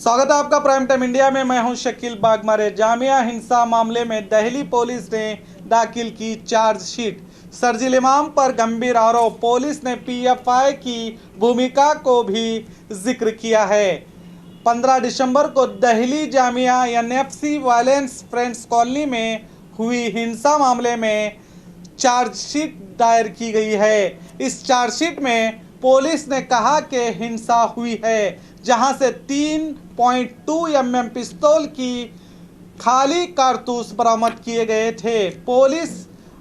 स्वागत है आपका प्राइम टाइम इंडिया में। मैं हूं शकील बागमारे। जामिया हिंसा मामले में दिल्ली पुलिस ने दाखिल की चार्जशीट। शरजील इमाम पर गंभीर आरोप। पुलिस ने पीएफआई की भूमिका को भी जिक्र किया है। 15 दिसंबर को Delhi Jamia NFC violence friends colony में हुई हिंसा मामले में चार्जशीट दायर की गई है। इस चार्जशीट में पुलिस ने कहा कि हिंसा हुई है, जहां से 3.2 mm पिस्तौल की खाली कारतूस बरामद किए गए थे। पुलिस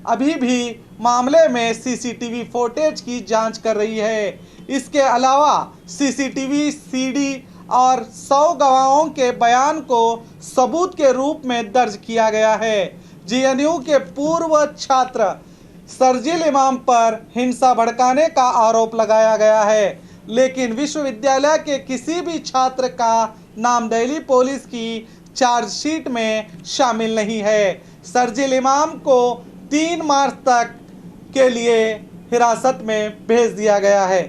अभी भी मामले में सीसीटीवी फुटेज की जांच कर रही है। इसके अलावा सीसीटीवी सीडी और 100 गवाहों के बयान को सबूत के रूप में दर्ज किया गया है। जेएनयू के पूर्व छात्र शरजील इमाम पर हिंसा भड़काने का आरोप लगाया गया है, लेकिन विश्वविद्यालय के किसी भी छात्र का नाम दिल्ली पुलिस की चार्जशीट में शामिल नहीं है। शरजील इमाम को 3 मार्च तक के लिए हिरासत में भेज दिया गया है।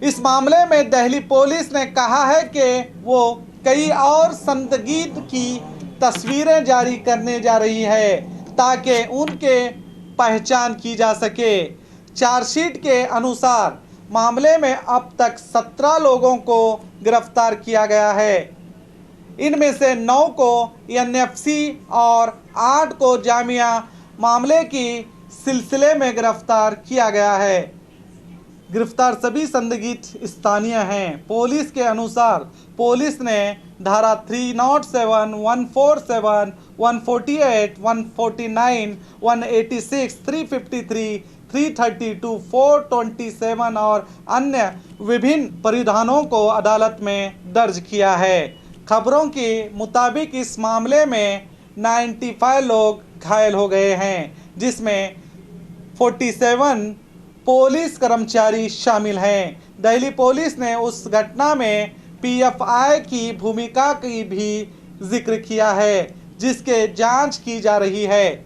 इस मामले में दिल्ली पुलिस ने कहा है कि वो कई और संदिग्ध की तस्वीरें जारी करने जा रही है ताकि उनके पहचान की जा सके। चार्जशीट के अनुसार मामले में अब तक 17 लोगों को गिरफ्तार किया गया है। इनमें से 9 को एनएफसी और 8 को जामिया मामले की सिलसिले में गिरफ्तार किया गया है। गिरफ्तार सभी संदिग्ध स्थानीय हैं। पुलिस के अनुसार पुलिस ने धारा 307, 147, 148, 149, 186, 353, 332, 427 और अन्य विभिन्न परिधानों को अदालत में दर्ज किया है। खबरों के मुताबिक इस मामले में 95 लोग घायल हो गए हैं, जिसमें 47 पुलिस कर्मचारी शामिल हैं। दिल्ली पुलिस ने उस घटना में पीएफआई की भूमिका की भी जिक्र किया है, जिसके जांच की जा रही है।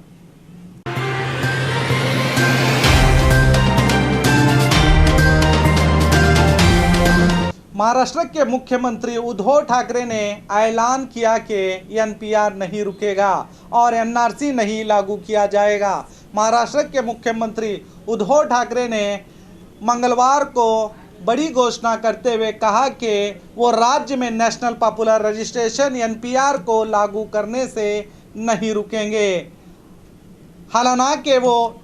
महाराष्ट्र के मुख्यमंत्री उद्धव ठाकरे ने ऐलान किया कि एनपीआर नहीं रुकेगा और एनआरसी नहीं लागू किया जाएगा। महाराष्ट्र के मुख्यमंत्री उद्धव ठाकरे ने मंगलवार को बड़ी घोषणा करते हुए कहा कि वो राज्य में नेशनल पॉपुलर रजिस्ट्रेशन एनपीआर को लागू करने से नहीं रुकेंगे। हालांकि वो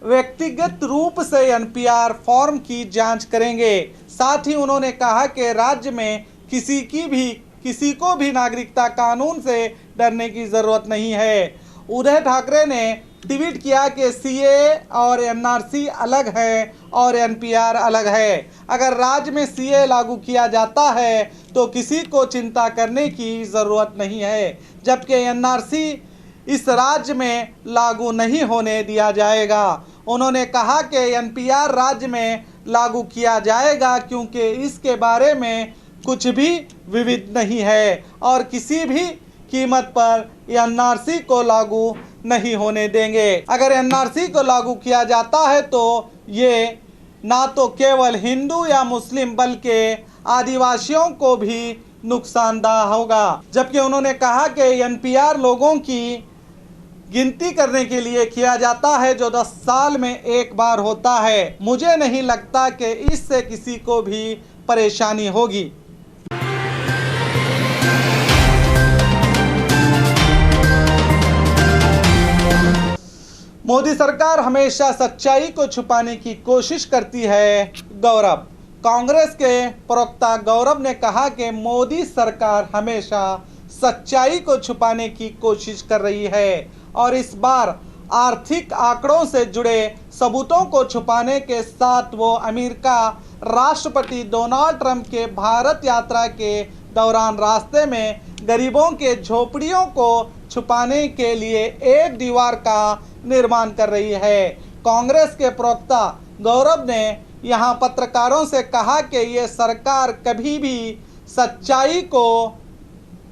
व्यक्तिगत रूप से एनपीआर फॉर्म की जांच करेंगे। साथ ही उन्होंने कहा कि राज्य में किसी को भी नागरिकता कानून से डरने की जरूरत नहीं है। उद्धव ठाकरे ने ट्वीट किया कि सीए और एनआरसी अलग है और एनपीआर अलग है। अगर राज्य में सीए लागू किया जाता है तो किसी को चिंता करने की ज़रूरत नहीं है, जबकि एनआरसी इस राज्य में लागू नहीं होने दिया जाएगा। उन्होंने कहा कि एनपीआर राज्य में लागू किया जाएगा क्योंकि इसके बारे में कुछ भी विविध नहीं है और किसी भी कीमत पर एनआरसी को लागू नहीं होने देंगे। अगर एनआरसी को लागू किया जाता है तो ये ना तो केवल हिंदू या मुस्लिम बल्कि आदिवासियों को भी नुकसानदायक होगा। जबकि उन्होंने कहा कि एनपीआर लोगों की गिनती करने के लिए किया जाता है जो 10 साल में एक बार होता है। मुझे नहीं लगता कि इससे किसी को भी परेशानी होगी। मोदी सरकार हमेशा सच्चाई को छुपाने की कोशिश करती है। गौरव। कांग्रेस के प्रवक्ता गौरव ने कहा कि मोदी सरकार हमेशा सच्चाई को छुपाने की कोशिश कर रही है और इस बार आर्थिक आंकड़ों से जुड़े सबूतों को छुपाने के साथ वो अमेरिका राष्ट्रपति डोनाल्ड ट्रंप के भारत यात्रा के दौरान रास्ते में गरीबों के झोपड़ियों को छुपाने के लिए एक दीवार का निर्माण कर रही है। कांग्रेस के प्रवक्ता गौरव ने यहां पत्रकारों से कहा कि ये सरकार कभी भी सच्चाई को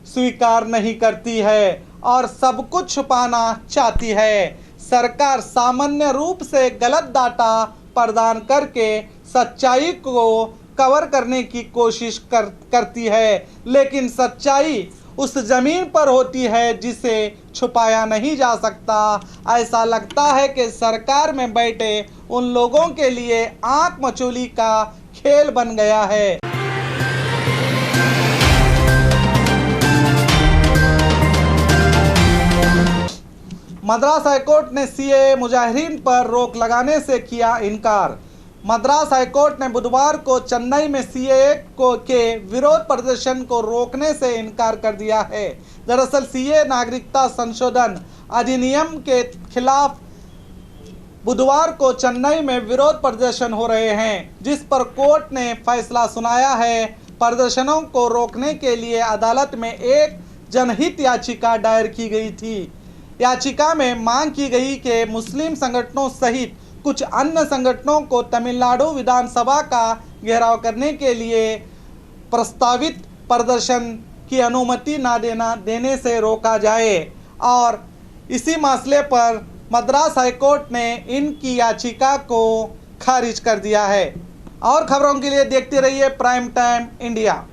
स्वीकार नहीं करती है और सब कुछ छुपाना चाहती है। सरकार सामान्य रूप से गलत डाटा प्रदान करके सच्चाई को कवर करने की कोशिश करती है, लेकिन सच्चाई उस जमीन पर होती है जिसे छुपाया नहीं जा सकता। ऐसा लगता है कि सरकार में बैठे उन लोगों के लिए आंख मचोली का खेल बन गया है। मद्रास हाईकोर्ट ने सीएए मुजाहिरीन पर रोक लगाने से किया इनकार। मद्रास हाईकोर्ट ने बुधवार को चेन्नई में सीएए के विरोध प्रदर्शन को रोकने से इनकार कर दिया है। दरअसल सीएए नागरिकता संशोधन अधिनियम के खिलाफ बुधवार को चेन्नई में विरोध प्रदर्शन हो रहे हैं, जिस पर कोर्ट ने फैसला सुनाया है। प्रदर्शनों को रोकने के लिए अदालत में एक जनहित याचिका दायर की गई थी। याचिका में मांग की गई कि मुस्लिम संगठनों सहित कुछ अन्य संगठनों को तमिलनाडु विधानसभा का घेराव करने के लिए प्रस्तावित प्रदर्शन की अनुमति देने से रोका जाए, और इसी मसले पर मद्रास हाईकोर्ट ने इनकी याचिका को खारिज कर दिया है। और खबरों के लिए देखते रहिए प्राइम टाइम इंडिया।